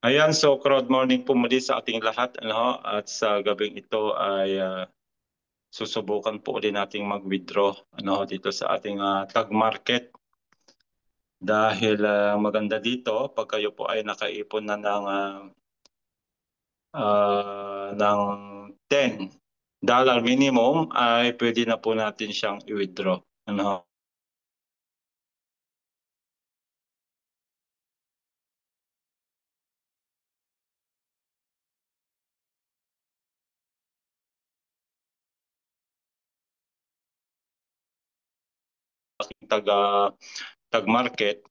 Ayan, so crowd morning po muli sa ating lahat, at sa gabing ito ay susubukan po ulit nating mag-withdraw dito sa ating tag market. Dahil maganda dito, pag kayo po ay nakaipon na ng $10 minimum, ay pwede na po natin siyang i-withdraw. Tag, tag market.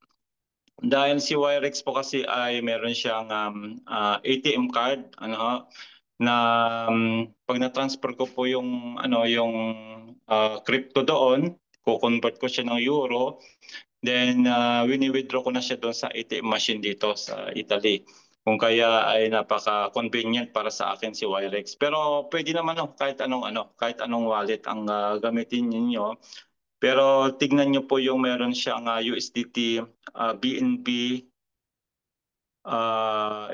Dahil si Wirex po kasi ay meron siyang ATM card, na pag na-transfer ko po yung crypto doon, ko-convert ko siya ng euro, then wini-withdraw ko na siya doon sa ATM machine dito sa Italy. Kung kaya ay napaka-convenient para sa akin si Wirex. Pero pwede naman kahit anong wallet ang gamitin niyo. Pero tignan niyo po yung meron siyang USDT BNB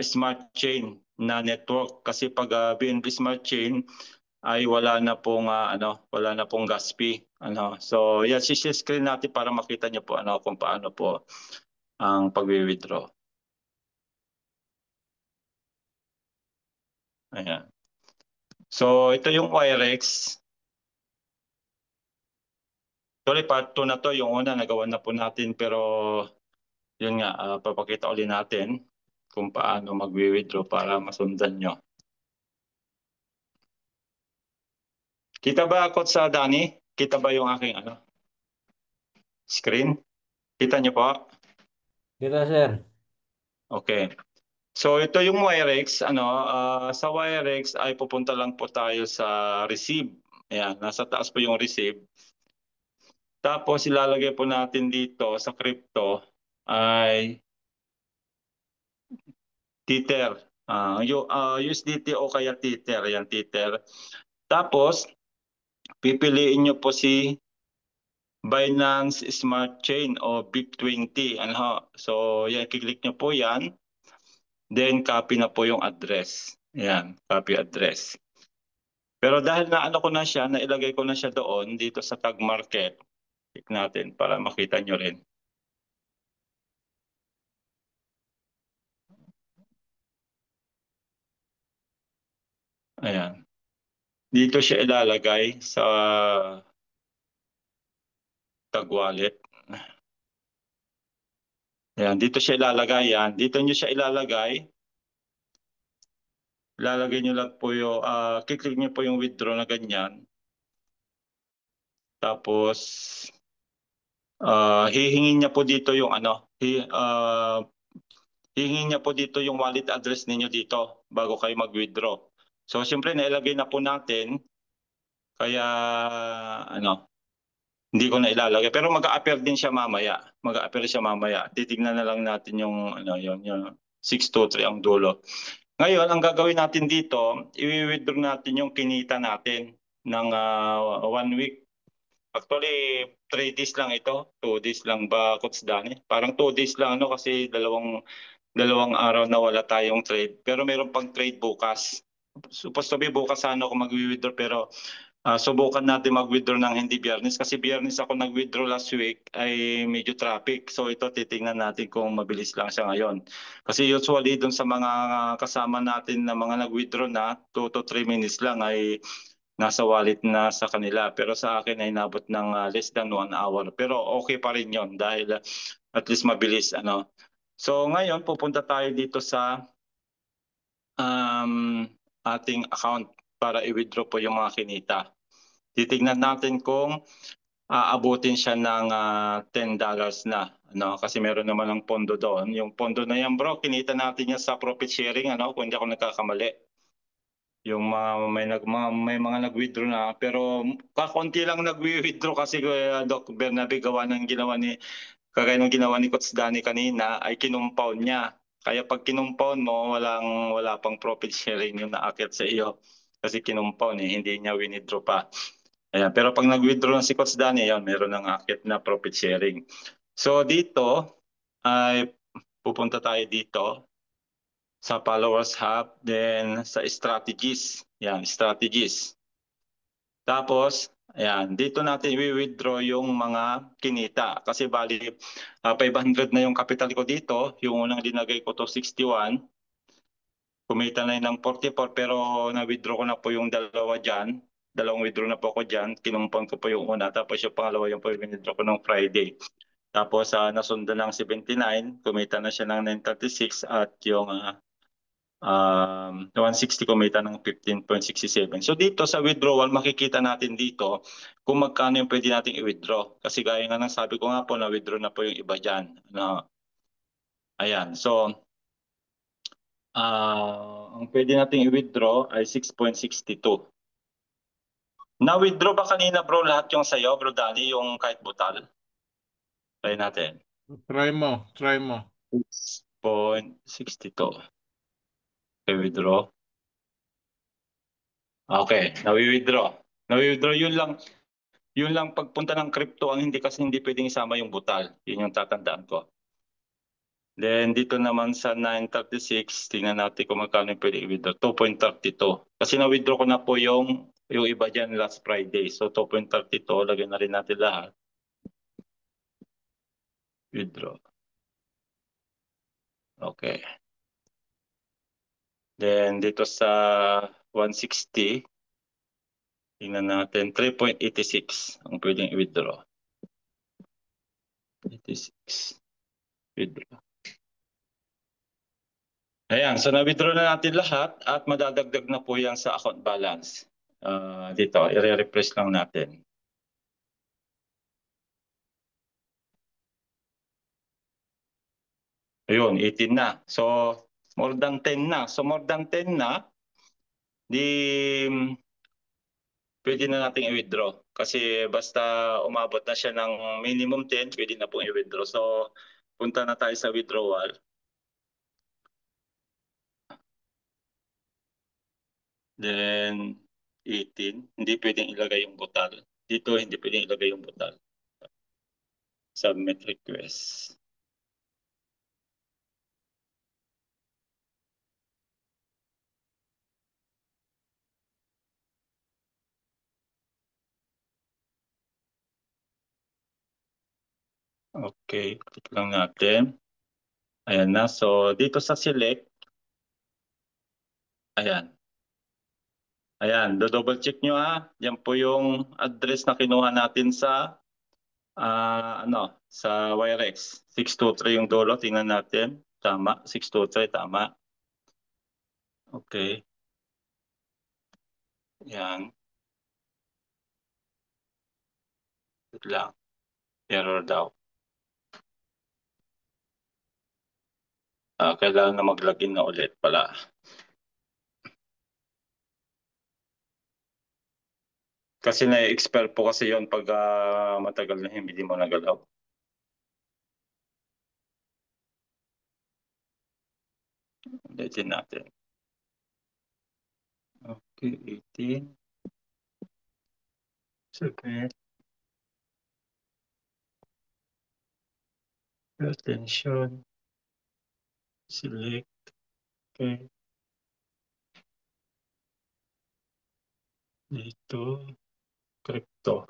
Smart Chain na network, kasi pag BNB Smart Chain ay wala na pong gas fee. So yan, screen natin para makita niyo po kung paano po ang pagwi-withdraw. Ayan. So ito yung Wirex. Sorry, part 2 na to. Yung una nagawa na po natin, pero yun nga, papakita ulit natin kung paano magwi-withdraw para masundan nyo. Kita ba, Coach Danny? Kita ba yung aking screen? Kita nyo po? Kita, sir. Okay. So ito yung Wirex. Sa Wirex ay pupunta lang po tayo sa receive. Ayan, nasa taas po yung receive. Tapos ilalagay po natin dito sa crypto ay Tether. USDT o kaya Tether. Yan, Tether. Tapos pipiliin nyo po si Binance Smart Chain o BIP20. So yan, kiklik nyo po yan. Then copy na po yung address. Yan, copy address. Pero dahil ko na siya, nailagay ko na siya doon dito sa tag market. Click natin para makita nyo rin. Ayan. Dito siya ilalagay sa tag wallet. Ayan, dito siya ilalagay yan. Dito nyo siya ilalagay. Ilalagay nyo lang po yung, kiklik nyo po yung withdraw na ganyan. Tapos, hihingin niya po dito yung hihingin niya po dito yung wallet address ninyo dito bago kayo mag-withdraw. So, siyempre, nailagay na po natin. Kaya, hindi ko na ilalagay. Pero mag-a-appear din siya mamaya. Mag-a-appear siya mamaya. Titignan na lang natin yung 623 ang dulo. Ngayon, ang gagawin natin dito, i-withdraw natin yung kinita natin ng 1 week. Actually, 3 days lang ito. 2 days lang ba, Coach Danny? Parang 2 days lang, kasi dalawang araw na wala tayong trade. Pero meron pang trade bukas. Supposed to be bukas ako mag-withdraw, pero subukan natin mag-withdraw ng hindi Biyernes, kasi Biyernes ako nag-withdraw last week ay medyo traffic. So ito, titingnan natin kung mabilis lang siya ngayon. Kasi usually dun sa mga kasama natin na mga nag-withdraw na 2 to 3 minutes lang ay nasa wallet na sa kanila. Pero sa akin ay nabot ng less than 1 hour. Pero okay pa rin yon dahil at least mabilis. So ngayon pupunta tayo dito sa ating account para i-withdraw po yung mga kinita. Titignan natin kung aabutin siya ng $10 na. Kasi meron naman ng pondo doon. Yung pondo na yan, bro, kinita natin yan sa profit sharing, kung hindi ako nagkakamali. Yung may mga nag-withdraw na, pero kakonti lang nag-withdraw kasi Doc Bernabe kagaya ng ginawa ni Coach Danny kanina ay kinumpawn niya. Kaya pag kinumpawn mo, wala pang profit sharing yung naakyat sa iyo. Kasi kinumpawn hindi niya withdraw pa. Ayan. Pero pag nag-withdraw na si Coach Danny, meron ng akit na profit sharing. So dito, ay pupunta tayo dito. sa followers hub, then sa strategies. Yan, strategies. Tapos, ayan, dito natin i-withdraw yung mga kinita. Kasi bali, 500 na yung capital ko dito. Yung unang dinagay ko to 61. Kumita na yun ng 44 pero na-withdraw ko na po yung dalawa dyan. Dalawang withdraw na po ako dyan. Kinumpang ko po yung una. Tapos yung pangalawa yung po yung withdraw ko ng Friday. Tapos nasundan ng 79. Kumita na siya ng 936 at yung 160 kumita ng 15.67. So dito sa withdrawal, makikita natin dito kung magkano yung pwede nating i-withdraw. Kasi gaya nga ng sabi ko nga po, na-withdraw na po yung iba dyan. Ano, ayan, so ang pwede nating i-withdraw ay 6.62. Na-withdraw ba kanina bro lahat yung sa'yo, bro Dali, yung kahit butal? Try natin. Try mo, try mo. 6.62. Okay, withdraw. Okay, nawi-withdraw. Nawi-withdraw, yun lang pagpunta ng crypto ang hindi kasi hindi pwedeng isama yung butal. Yun yung tatandaan ko. Then dito naman sa 936, tingnan natin kung magkano yung pwede i-withdraw. 2.32. Kasi na-withdraw ko na po yung iba dyan last Friday. So 2.32, lagyan na rin natin lahat. Withdraw. Okay. Then dito sa 160, tingnan natin 3.86 ang pwedeng i-withdraw. 86. Withdraw. Ayan, so na-withdraw na natin lahat at madadagdag na po yan sa account balance. Dito, i-refresh lang natin. Ayun, 18 na. So, more than 10 na. So, more than 10 na, di pwede na nating i-withdraw. Kasi basta umabot na siya ng minimum 10, pwede na pong i-withdraw. So, punta na tayo sa withdrawal. Then, 18. Hindi pwedeng ilagay yung butal. Dito, hindi pwedeng ilagay yung butal. Submit request. Okay, click lang natin. Ayan na. So, dito sa select, ayan. Ayan, do-double check nyo ha. Yan po yung address na kinuha natin sa sa Wirex. 623 yung dulo. Tingnan natin. Tama, 623 tama. Okay. Yan. Wait lang. Error daw. Kailangan na mag-login na ulit pala. Kasi na-expire po kasi yon pag matagal na hindi mo nagalaw. Ulitin natin. Okay, 18. Submit. Attention. Select. Okay. Dito. Crypto.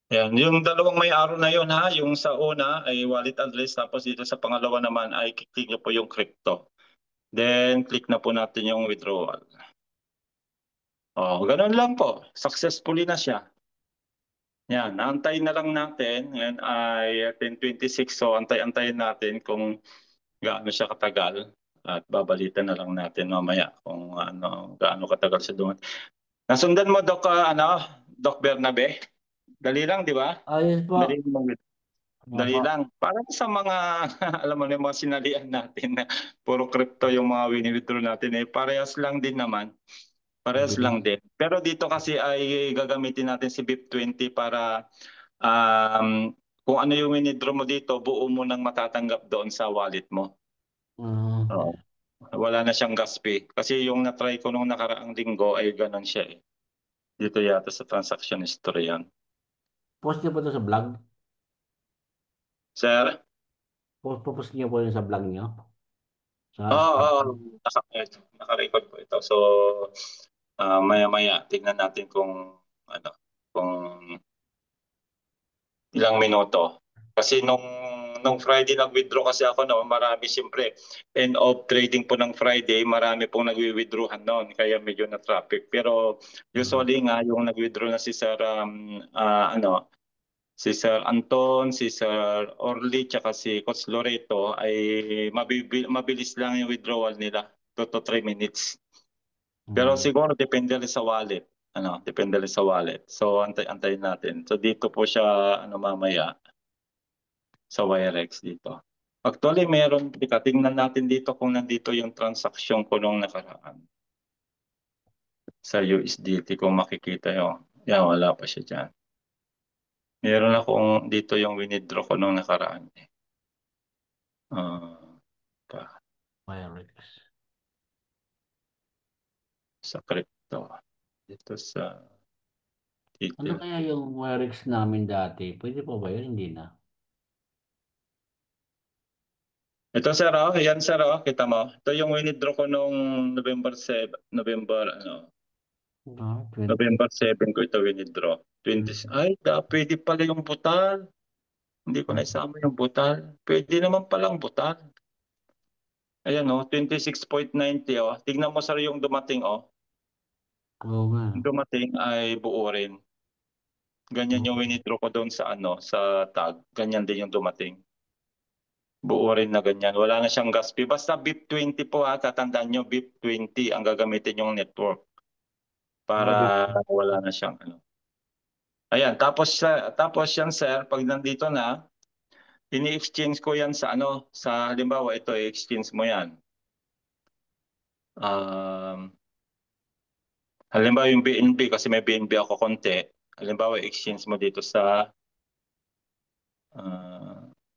Yan, yung dalawang may araw na yun ha, yung sa una ay wallet address tapos dito sa pangalawa naman ay click nyo po yung crypto. Then click na po natin yung withdrawal. Oh, ganun lang po. Successfully na siya. Yan, antayin na lang natin. Ngayon ay 10:26 so antay-antayin natin kung gaano siya katagal at babalitan na lang natin mamaya kung gaano katagal siya doon. Nasundan mo Doc Bernabe? Dali lang, di ba? Ayos po. Dali lang. Dali Opo. lang. Para sa mga, alam mo na yung mga sinalian natin na puro crypto yung mga wini-withdraw natin parehas lang din naman. Parehas lang din. Pero dito kasi ay gagamitin natin si BIP20 para kung ano yung wini-withdraw mo dito, buo mo nang matatanggap doon sa wallet mo. Oo. Wala na siyang gas fee. Kasi yung na-try ko nung nakaraang linggo ay ganun siya eh. Dito yata sa transaction history yan. Post niyo po ito sa vlog? Sir? Post niyo po yun sa vlog niyo? Naka-record po ito. So, maya-maya, tignan natin kung ano, kung ilang minuto. Kasi nung Friday nag-withdraw kasi ako noon, marami siyempre. End of trading po ng Friday, marami pong nagwi-withdrawhan noon, kaya medyo na traffic. Pero usually nga yung nag-withdraw na si Sir si Sir Anton, si Sir Orly, tsaka si Coach Loreto ay mabilis lang yung withdrawal nila, 2 to 3 minutes. Pero siguro depende rin sa wallet. Depende rin sa wallet. So antayin natin. So dito po siya mamaya sa Wirex dito. Actually, meron, tingnan natin dito kung nandito yung transaction ko nung nakaraan. Sa USDT kung makikita yun. Yan, wala pa siya dyan. Meron akong dito yung winidraw ko nung nakaraan. Wirex. Sa crypto. Dito sa Ano detail. kaya yung Wirex namin dati? Pwede pa ba yun? Hindi na. Ito sir, yan sir, kita mo. Ito yung winidraw ko nung November 7, November 7 ko ito winidraw. 20, ay, pwede pala yung butal. Hindi ko naisama yung butal. Pwede naman palang butal. Ayan 26.90 Tignan mo sir yung dumating Oo nga. Yung dumating ay buo rin. Ganyan yung winidraw ko doon sa sa tag. Ganyan din yung dumating. Buo rin na ganyan. Wala na siyang gas fee. Basta BIP20 po tatandaan nyo, BIP20 ang gagamitin yung network para wala na siyang Ayan, tapos yan sir, pag nandito na, ini-exchange ko yan sa sa halimbawa ito, i-exchange mo yan. Halimbawa yung BNB, kasi may BNB ako konti. Halimbawa, exchange mo dito sa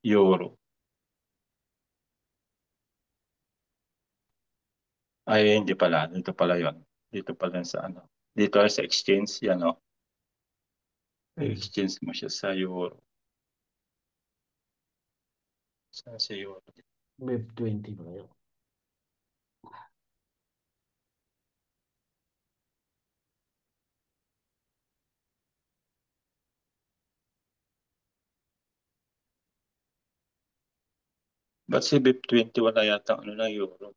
Euro. Ay, hindi pala. Dito pala yon. Dito pala sa Dito sa exchange, yan I-exchange mo siya sa Euro. Sa Euro. BIP20 ba yun? Ba't si BIP20 wala yata na Euro?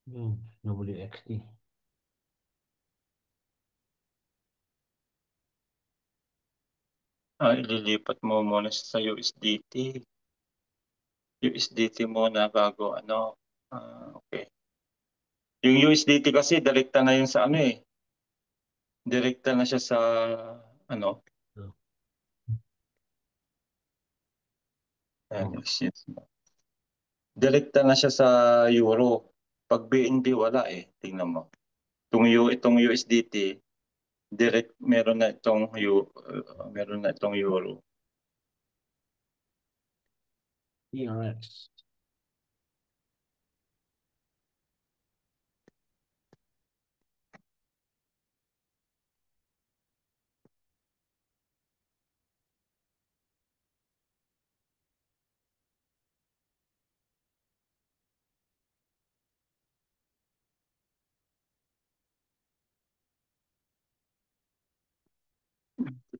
WXT. Ililipat mo muna sa USDT. USDT muna bago okay. Yung USDT kasi direkta na yun sa Direkta na siya sa exchange mo. Direkta na siya sa Euro. Pag BNB wala tingnan mo. Itong USDT, direct meron na itong Euro. ERX.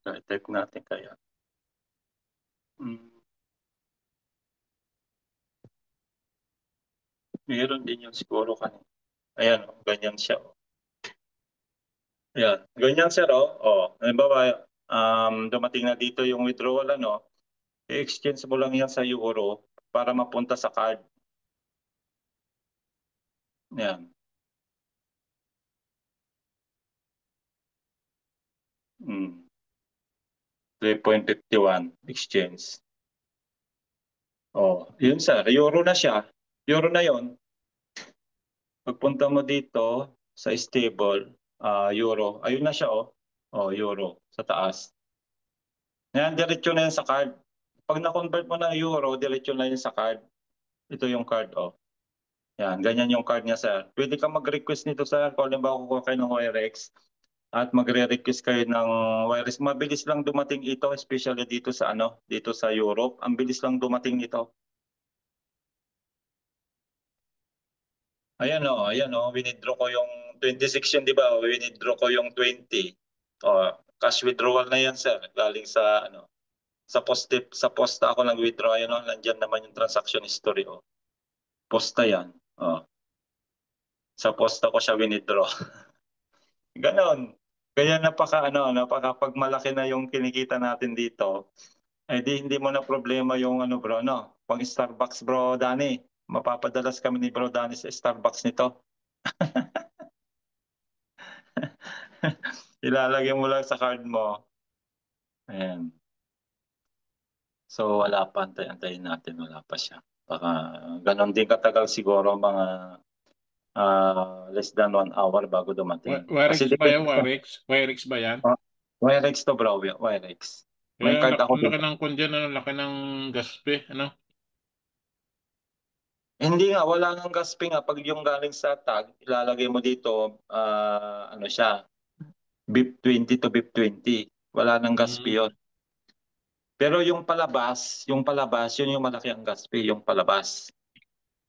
I-type natin kaya. Meron din yung siguro kanina. Ayan, ganyan siya. Ayan, ganyan sir, halimbawa, dumating na dito yung withdrawal, i-exchange mo lang yan sa Euro para mapunta sa card. Ayan. 3.51 exchange. Yun sir, Euro na siya. Euro na yon. Pagpunta mo dito sa stable, Euro. Ayun na siya Euro sa taas. Yan, diretso na yan sa card. Pag na-convert mo ng Euro, diretso na yan sa card. Ito yung card Yan, ganyan yung card niya sir. Pwede ka mag-request nito sir. Kung halimbawa kukuha kayo ng Wirex at magre-request kayo ng Wirex. Mabilis lang dumating ito, especially dito sa dito sa Europe. Ang bilis lang dumating nito. Ayan o, winidraw ko yung 26 yun, di ba? Winidraw ko yung 20. O, cash withdrawal na yan, sir. Galing sa, ano, sa posta ako nag-withdraw. Ayan o, nandyan naman yung transaction history o. Posta yan. O, sa posta ko siya winidraw. Ganon. Kaya napaka pagmalaki na yung kinikita natin dito. Eh di hindi mo na problema yung ano bro, no? Pang Starbucks bro, Dani. Mapapadalas kami ni bro Dani sa Starbucks nito. Ilalagay mo lang sa card mo. Ayan. So wala pa, antayin natin, wala pa siya. Baka ganon din katagal siguro, mga less than 1 hour bago dumating. Wirex Kasi ba yan? depende sa Wirex ba yan? Wirex to bro, Wirex. Kaya May card ako ang laki dito. ng kundyan, ano, laki ng gaspe, ano? Hindi nga, wala nang gasping nga. Pag yung galing sa tag, ilalagay mo dito, ano siya, BIP 20 to BIP 20. Wala nang gaspi Mm. yun. Pero yung palabas, yun yung malaki ang gaspi, yung palabas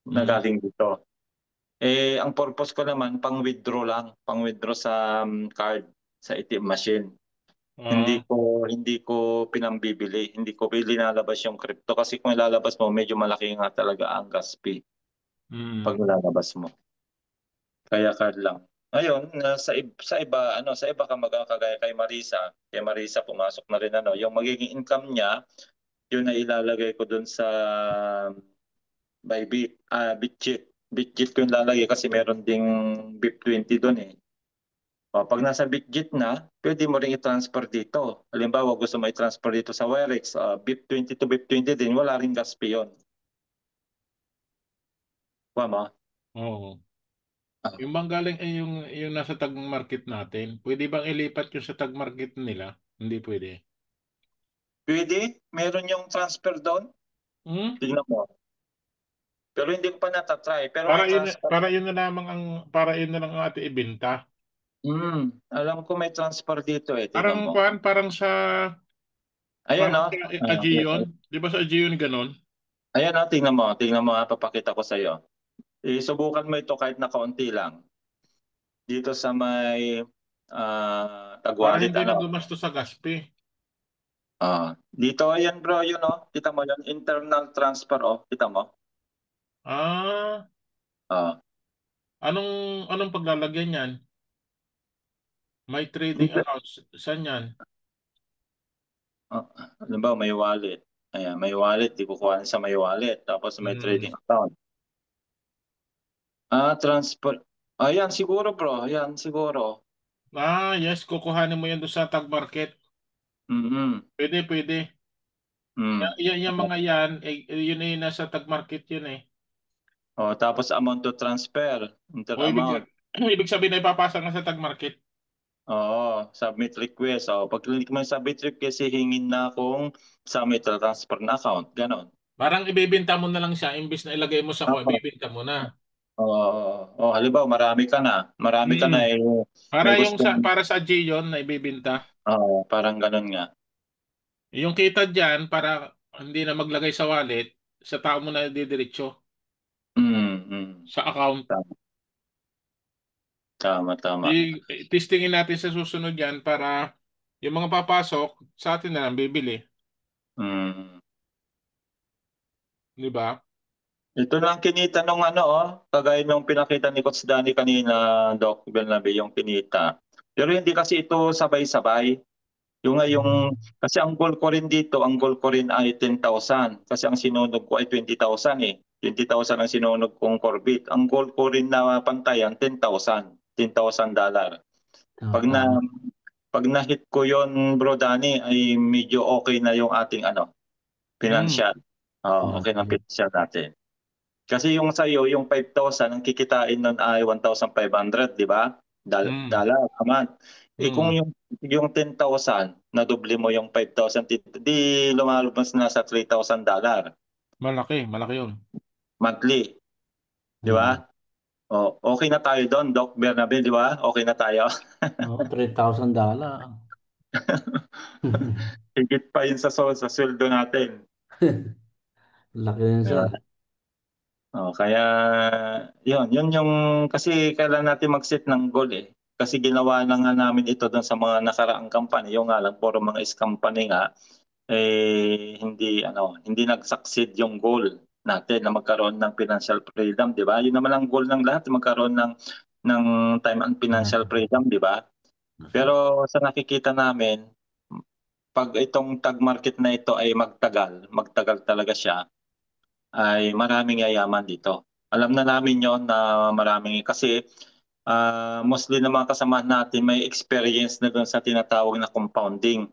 na Mm. galing dito. Eh, ang purpose ko naman, pang-withdraw lang. Pang-withdraw sa card, sa ATM machine. Hindi Ah, ko hindi ko pinambibili, hindi ko linalabas yung crypto kasi kung ilalabas mo medyo malaki nga talaga ang gas fee pag mm. ilalabas mo. Kaya card lang. Ngayon, sa iba sa iba ka magkakagaya kay Marisa. Kay Marisa pumasok na rin yung magiging income niya, yun na ilalagay ko dun sa Bitchit. Bitchit ko yung lalagay kasi meron ding BIP20 dun eh. O, pag nasa Bitget na, pwede mo ring i-transfer dito. Halimbawa, gusto mo i-transfer dito sa Wirex, BIP20 to BIP20 din, wala ring gas fee yun. Kuha mo? Oo. Ah, Yung bang galing ay yung nasa tag market natin, pwede bang ilipat yung sa tag market nila? Hindi pwede. pwede, meron yung transfer doon. Hmm? Tingnan mo. Pero hindi ko pa natatry. Pero Para may yun transfer. para yun na lamang ang para yun na lang ang ating ibenta. Alam ko may transfer dito eh. Parang Tingnan mo. Ayan parang o. sa Aeon, 'di ba sa Aeon ganon? Ayan o, tingnan mo. Tingnan mo ha, papakita ko sa iyo. Isubukan mo ito kahit na kaunti lang. Dito sa may Para Tagwalit, hindi na ano. gumastos sa gaspi. Dito, ayan bro, yun oh. Kita mo yun, internal transfer oh. Kita mo? Ah, Ah, anong anong paglalagyan yan? May trading dito, accounts. Saan yan? ah, alam ba, may wallet. Ayan, may wallet, di kukuha sa may wallet. Tapos may Hmm. trading account. Transfer. Ayan, siguro bro, ayan, siguro. Yes, kukuhanin mo yan doon sa tag market. Mm-hmm. Pwede, pwede. Mm. Yung mga yan, yun ay nasa tag market yun eh. Tapos amount to transfer, inter O amount. ibig sabihin na ipapasa na sa tag market. Oo, submit request. Pag click mo yung submit request, hihingin na akong submit transfer na account. Ganon. Parang ibebenta mo na lang siya, imbis na ilagay mo sa ko, ibebenta mo na. Halimbawa, marami ka na Hmm. eh, Para may yung gustong, para sa Gion na ibebenta. parang ganun nga. Yung kita diyan para hindi na maglagay sa wallet, sa tao mo na didiretso Mm, mm. sa account. Tama, tama, tama. Testingin natin sa susunod yan para yung mga papasok sa atin na lang bibili, Mm. di ba? Ito na ang kinita nung kagaya nung pinakita ni Coach Danny kanina, Doc Bernabe, yung kinita. Pero hindi kasi ito sabay-sabay. Kasi ang goal ko rin dito, ang goal ko rin ay 10,000. Kasi ang sinunog ko ay 20,000 eh. 20,000 ang sinunog kong Corvette. Ang goal ko rin na pantayan, 10,000. $10,000. Pag na Oo. pag na-hit ko yon Bro Danny, ay medyo okay na yung ating Hmm. financial. Okay na Okay. financial natin. Kasi yung sa iyo, yung 5,000 ang kikitain nun ay 1,500, di ba? Hmm. Dollar a month. Eh kung Hmm. yung 10,000, na doble mo yung 5,000, di lumalabas na sa $3,000 Malaki yun. monthly, di ba? Mm. Okay na tayo doon, Doc Bernabe, di ba? Okay na tayo. Oo, $3,000. Higit pa yun sa sweldo natin. Laki yun, Di sir. ba? Kaya yun yung kasi kailan natin mag-set ng goal eh. Kasi ginawa na nga namin ito doon sa mga nakaraang kampanya. Yung nga lang, puro mga company nga, hindi nag-succeed yung goal natin na magkaroon ng financial freedom, di ba? Yun naman ang goal ng lahat, magkaroon ng time and financial freedom, di ba? Pero sa nakikita namin, pag itong tag market na ito ay magtagal talaga siya, ay maraming yayaman dito. Alam na namin yon na maraming kasi mostly ng mga kasamahan natin may experience na doon sa tinatawag na compounding.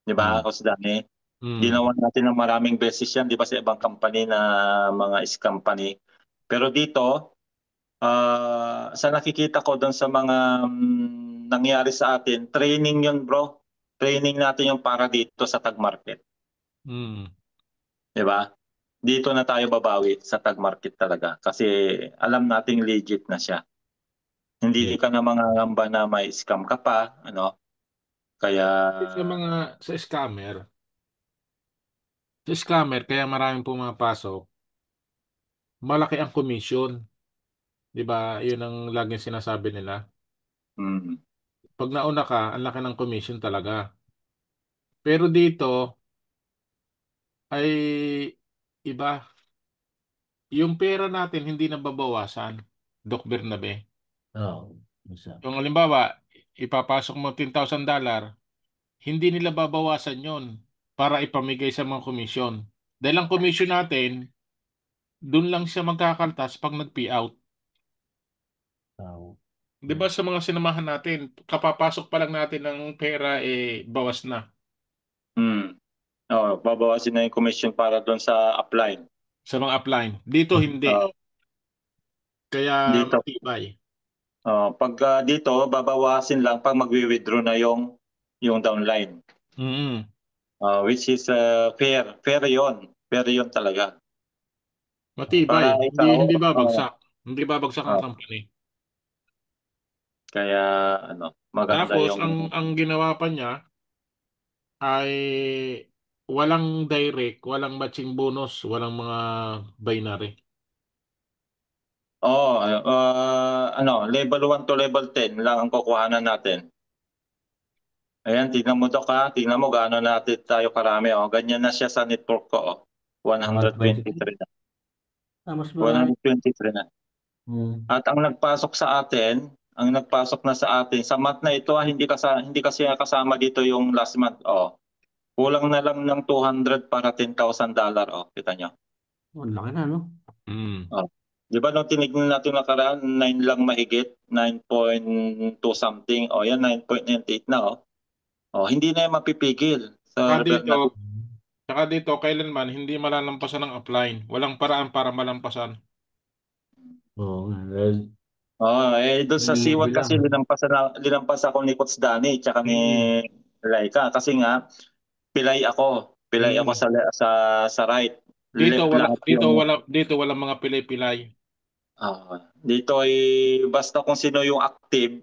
Di ba, Coach Danny? Mm. Ginawa natin ng maraming beses yan, di ba, sa ibang company na mga company. Pero dito, sa nakikita ko doon sa mga nangyari sa atin, training yun bro. Training natin yung para dito sa tag market. Mm. Di ba? Dito na tayo babawi sa tag market talaga kasi alam nating legit na siya. Hindi Yeah. ka na mangangamba na may scam ka pa, ano? Kaya Sa scammer, kaya maraming pumapasok, malaki ang commission. Di ba? Yun ang laging sinasabi nila. mm, Pag nauna ka, ang laki ng commission talaga. Pero dito ay iba. Yung pera natin hindi nababawasan, Doc Bernabe. Oo. Isa. Yung halimbawa, ipapasok mo $10,000, hindi nila babawasan yon para ipamigay sa mga komisyon. Dahil ang komisyon natin, dun lang siya magkakaltas pag nag-pay out. Oo. Di ba sa mga sinamahan natin, kapapasok pa lang natin ng pera, bawas na. mm. Babawasin na yung commission para doon sa upline. Sa mga upline. Dito hindi. Uh, Kaya dito, matibay. pag dito, babawasin lang pag magwi-withdraw na yung downline. Mm. Which is fair. Fair yon. Fair yon talaga. Matibay. Para Hindi ikaw, hindi babagsak. Hindi babagsak ang uh, company. kaya maganda Tapos yung ang ginawa pa niya ay walang direct, walang matching bonus, walang mga binary. level 1 to level 10 lang ang kukuhanan natin. Ayan, tingnan mo Dok ha. Tingnan mo gaano natin tayo karami. Ganyan na siya sa network ko. 123. 123 na. Mas marami. 123 na. Hmm. At ang nagpasok na sa atin, sa month na ito, hindi kasi kasama dito yung last month. Kulang na lang ng 200 para $10,000. Kita nyo. Ang laki na, no? Mm. Oh. Di ba nung tinignan natin nakaraan, 9 lang mahigit, 9.2 something. Yan, 9.98 na. Hindi na yan mapipigil Saka sa dito, Bernabeu. saka dito, kailanman hindi malalampasan ng upline. Walang paraan para malampasan. Oo nga. Dahil Doon sa libre Siwat lang. kasi linampas ako ni Coach Danny tsaka ni Mm. Laika kasi nga pilay ako Mm. sa right. Left lahat yung Dito wala mga pilay-pilay. dito ay basta kung sino yung active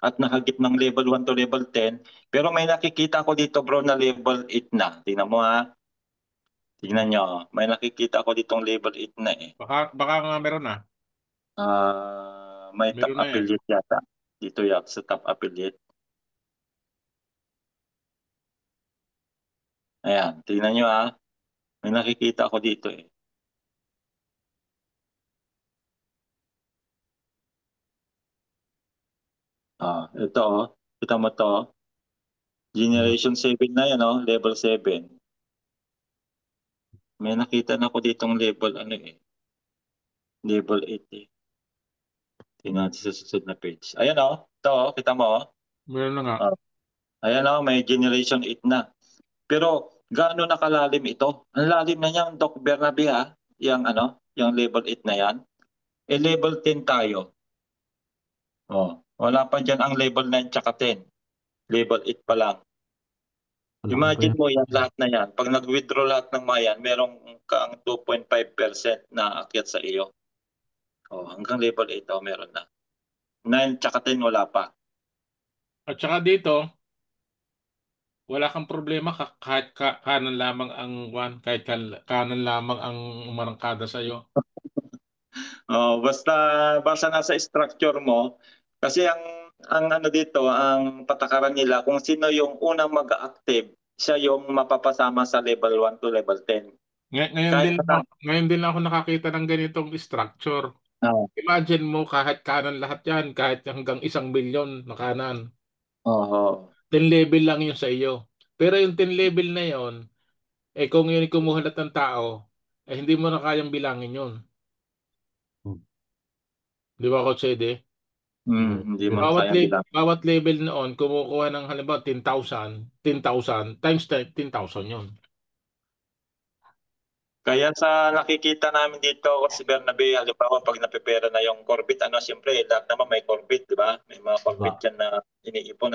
at nakagit ng level 1 to level 10. Pero may nakikita ko dito bro na level 8 na. Tingnan mo ha. Tingnan nyo. May nakikita ko ditong level 8 na eh. Baka nga meron na. May top Meron na yan. affiliate yata. Dito yata sa top affiliate. Ayan, tingnan nyo ha. May nakikita ako dito eh. Ito kita mo to. Generation 7 na yan level 7. May nakita na ako ditong level level 8 eh. Tingnan natin sa susunod na page. Ayan ito kita mo Meron na nga. Ayan may generation 8 na. Pero gaano nakalalim ito? Ang lalim na niyan, Doc Bernabe ha. Yung level 8 na yan. Level 10 tayo. Wala pa dyan ang level 9 tsaka 10. Level 8 pa lang. Malaki pa Imagine yan. mo yan, lahat na yan. Pag nag-withdraw lahat ng mga yan, merong kang 2.5% na akyat sa iyo. Hanggang level 8 meron na. 9 tsaka 10 wala pa. At saka dito, wala kang problema kahit kanan lamang ang kahit kanan lamang ang umarangkada sa iyo. Basta basta nasa structure mo kasi ang ano dito, ang patakaran nila kung sino yung unang mag-active, siya yung mapapasama sa level 1 to level 10. Kahit na Ngayon din lang ako nakakita ng ganitong structure. Oo. Imagine mo kahit kanan lahat 'yan, kahit hanggang 1 bilyon na kanan. Oo. 10 level lang 'yun sa iyo. Pero yung 10 level na 'yon, kung yun kumuha lahat ng tao, hindi mo na kayang bilangin 'yun. Hmm. Di ba, Coach Eddie? Hindi mo na kayang bilang. Bawat level noon, kumukuha ng halimbawa 10,000 times 10,000 yun. Kaya sa nakikita namin dito si Bernabe, halimbawa pag napipera na yung Corbett, siyempre lahat naman may Corbett, di ba? May mga Corbett Diba? yan na iniipon,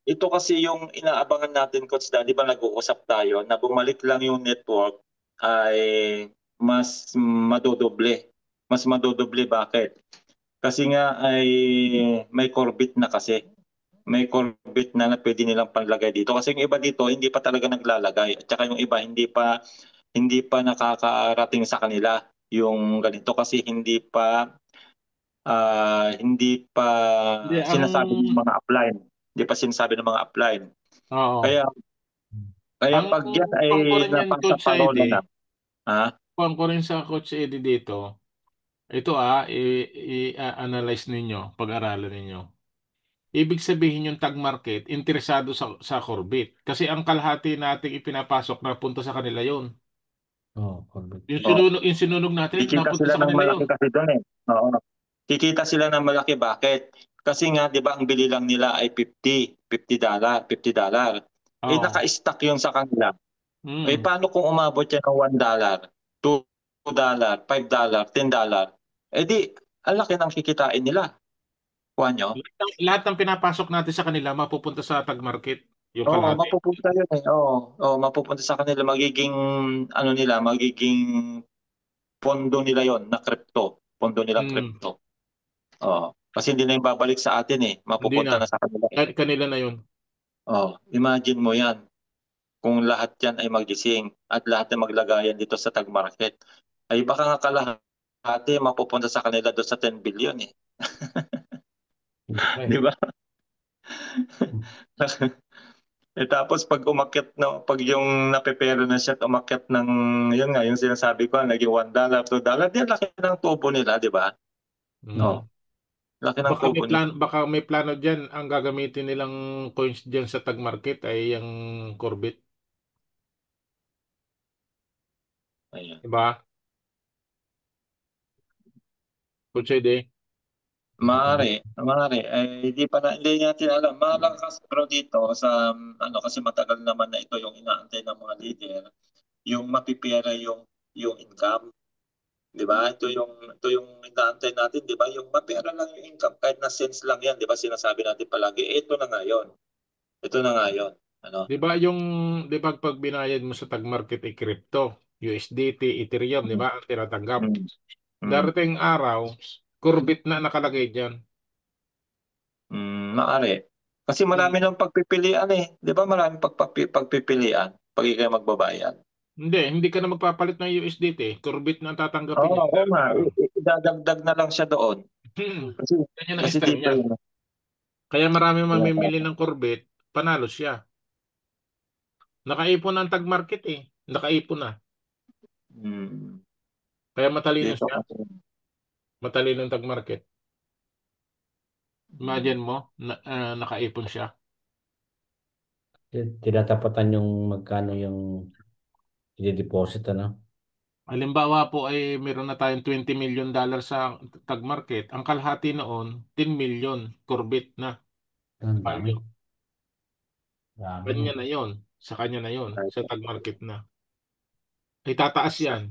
ito kasi yung inaabangan natin, Coach Dan, di ba nag-uusap tayo na bumalik lang yung network ay mas madodoble. Mas madodoble, bakit? Kasi nga ay may Corbett na kasi. May Corbett na pwede nilang panlagay dito. Kasi yung iba dito, hindi pa talaga naglalagay. At saka yung iba, hindi pa nakakarating sa kanila yung ganito kasi hindi pa Hindi, sinasabi ng mga upline. Hindi pa sinasabi ng mga upline. oo. Kaya kaya Ang pag yan ay pang ko rin yan, napasa Coach parola na, Eddie, ha? pang ko rin sa Coach Eddie dito, ito i-analyze ninyo, pag-aralan ninyo. Ibig sabihin yung tag market, interesado sa Corbett. Kasi ang kalahati nating ipinapasok na punta sa kanila yon. Correct. Yung sinunog natin, Kikita napunta sila sa ng kanila malaki yon. kasi doon eh. Oo. Kikita sila ng malaki. Bakit? Kasi nga, di ba, ang bili lang nila ay $50, $50. Oo. Naka-stock yun sa kanila. Mm. Paano kung umabot yan ng $1, $2, $5, $10? Di, ang laki ng kikitain nila. Kuha nyo? Lahat ng pinapasok natin sa kanila mapupunta sa tag market, yung Oo, kalahati. mapupunta yun eh. Oo, oo, mapupunta sa kanila. Magiging pondo nila yon na crypto. Pondo nilang Mm. crypto. Oo. Kasi hindi na yung babalik sa atin eh. Hindi Mapupunta na. na sa kanila eh. Kanila na yun. Imagine mo yan. Kung lahat yan ay magising at lahat ay maglagayan dito sa tag market, ay baka nga kalahati mapupunta sa kanila doon sa 10 billion eh. Di ba? Tapos pag umakyat no, pag yung napepero na siya at umakyat ng yun nga yung sinasabi ko naging $1, $2, di laki ng tubo nila, di ba? No. Mm. Laki ng tubo nila. Baka may plano diyan ang gagamitin nilang coins diyan sa tag market ay yung Corbett, Ayan. 'di ba? Kutsede. Maaari. Hindi natin alam. Malakas pero dito sa kasi matagal naman na ito yung inaantay ng mga leader, yung mapipira yung income, 'di ba? Ito yung inaantay natin, 'di ba? Yung mapera lang yung income kahit na cents lang 'yan, 'di ba? Sinasabi natin palagi, ito na nga 'yon. Ito na nga 'yon. Ano? 'Di ba yung 'di ba pag binayad mo sa tag market ay crypto, USDT, Ethereum, 'di Mm, ba? Ang tinatanggap. mm, mm, Darating araw, Corbett na nakalagay diyan. Maaari. Kasi marami Mm. ng pagpipilian eh. 'Di ba? Maraming pagpipilian pag ikaw magbabayad. Hindi ka na magpapalit ng USDT, Corbett na ang tatanggapin Oo, niya oo nga. darating araw. Idadagdag na lang siya doon. Kasi Ganyan ang kasi style dito niya. yun. Kaya marami mamimili ng Corvette, panalo siya. Nakaipon ng tag market eh. Nakaipon na. Hmm, Kaya matalino dito siya. kasi. Matalino ng tag market. Imagine Hmm, mo, nakaipon siya. Tinatapatan yung magkano yung i-deposit, ano? Halimbawa po ay meron na tayong $20 million sa tag market. Ang kalahati noon, 10 million Corvette na Ang dami. value. Dami Kanya nun. na yon. Sa kanya na yon. ay, Sa tag market na. Ay tataas yan.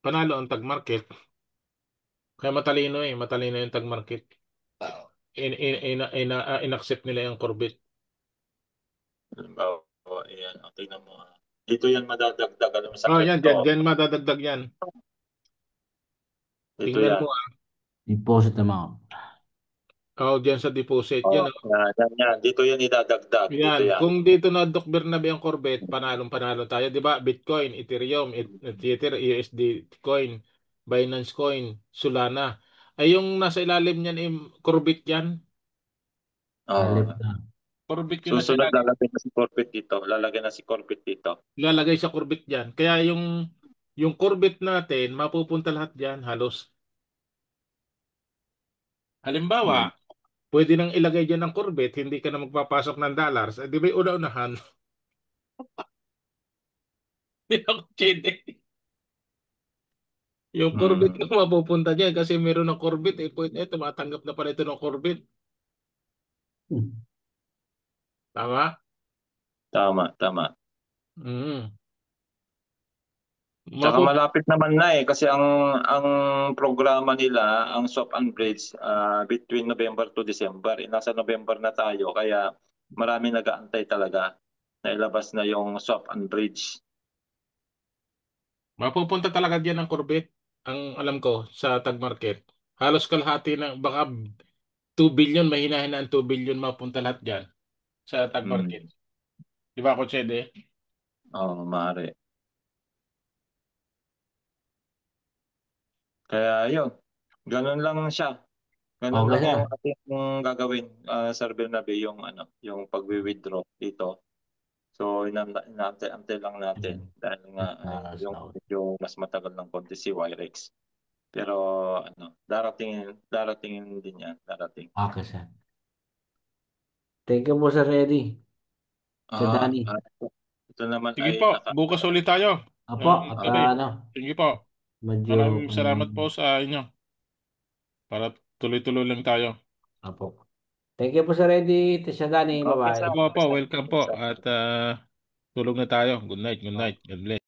Panalo ang tag market. Kaya matalino eh. Matalino yung tag market. In-accept nila yung Corvette. halimbawa, ayan, tingnan mo. Dito yan madadagdag alam mo, sa Oh, yan. crypto. Diyan madadagdag yan. Dito Tingnan yan. mo. Deposit naman. Diyan sa deposit. Oh, Yan, yan. Dito yan idadagdag. Dito yan. yan. Kung dito na Doc Bernabe ang Corvette, panalong-panalo tayo, 'di ba? Bitcoin, Ethereum, Ether, USD coin, Binance coin, Solana. Ay yung nasa ilalim niyan Corvette yan. Halip Oh, na. Corvette yung nasa susunod ilalim. lalagyan na si Corvette dito. Lalagyan na si Corvette dito. Lalagay sa Corvette diyan. Kaya yung Corvette natin mapupunta lahat diyan halos. Halimbawa, Hmm. pwede nang ilagay diyan ng Corvette, hindi ka na magpapasok ng dollars. Eh, di ba una-unahan? Hindi ako chede. Yung Corvette Hmm. ko mapupunta diyan kasi meron ng Corvette eh. Pwede, tumatanggap na pala ito ng Corvette. Tama? Tama. Mm. Tsaka Mapupunta. malapit naman na eh kasi ang programa nila, ang swap and bridge between November to December. Nasa November na tayo kaya marami nag-aantay talaga na ilabas na yung swap and bridge. Mapupunta talaga diyan ng Corvette. Ang alam ko sa Tag Market. Halos kalahati ng baka 2 billion, mahina-hina ang 2 billion mapunta lahat diyan sa Tag Market. Hmm. Di ba ako, Chede? Oo, maaari. Kaya yun, ganun lang siya. Ganun Okay, lang sir. yung ating gagawin, Sir Bernabe, yung pag-withdraw dito. So, inaantay lang natin dahil nga Taras yung na ako. medyo mas matagal ng konti si Wirex. Pero darating din yan, darating. Okay, sir. Thank you po, Sir Eddie. Sir Ah, Danny. ah, ito naman Sige ay po, bukas ulit tayo. Apo, Ngayong at gabi. ano, Sige po. medyo, Maraming salamat po sa inyo para tuloy-tuloy lang tayo. apo. Thank you po, Sir Eddie. Sir Danny, okay, sir. bye-bye. Opo, Okay, sir. welcome Okay, po sir. at tulog na tayo. Good night, good night. God bless.